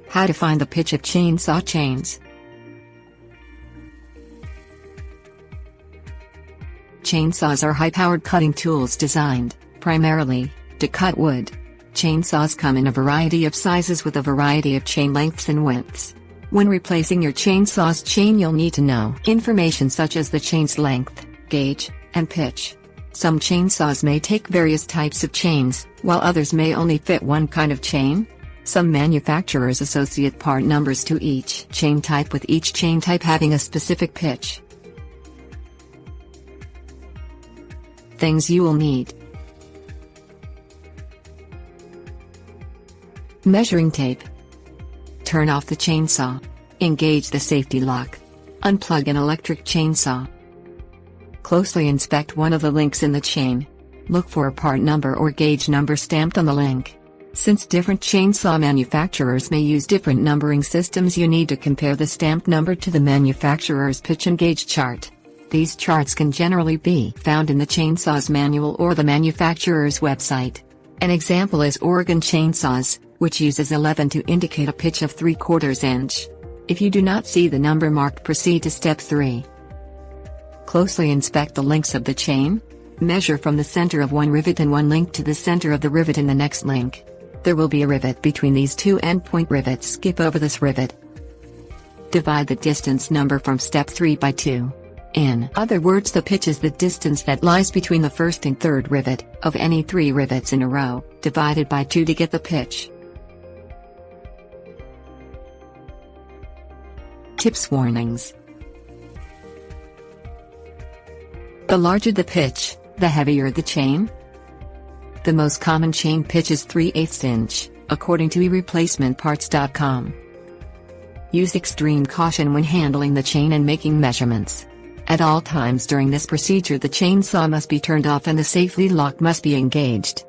How to find the pitch of chainsaw chains. Chainsaws are high-powered cutting tools designed, primarily, to cut wood. Chainsaws come in a variety of sizes with a variety of chain lengths and widths. When replacing your chainsaw's chain, you'll need to know information such as the chain's length, gauge, and pitch. Some chainsaws may take various types of chains, while others may only fit one kind of chain. Some manufacturers associate part numbers to each chain type, with each chain type having a specific pitch. Things you will need: measuring tape. Turn off the chainsaw. Engage the safety lock. Unplug an electric chainsaw. Closely inspect one of the links in the chain. Look for a part number or gauge number stamped on the link. Since different chainsaw manufacturers may use different numbering systems, you need to compare the stamped number to the manufacturer's pitch and gauge chart. These charts can generally be found in the chainsaw's manual or the manufacturer's website. An example is Oregon Chainsaws, which uses 11 to indicate a pitch of 3/4 inch. If you do not see the number marked, proceed to step 3. Closely inspect the links of the chain. Measure from the center of one rivet and one link to the center of the rivet in the next link. There will be a rivet between these two endpoint rivets. Skip over this rivet. Divide the distance number from step 3 by 2. In other words, the pitch is the distance that lies between the first and third rivet of any 3 rivets in a row, divided by 2 to get the pitch. Tips: warnings. The larger the pitch, the heavier the chain. The most common chain pitch is 3/8 inch, according to eReplacementParts.com. Use extreme caution when handling the chain and making measurements. At all times during this procedure, the chainsaw must be turned off and the safety lock must be engaged.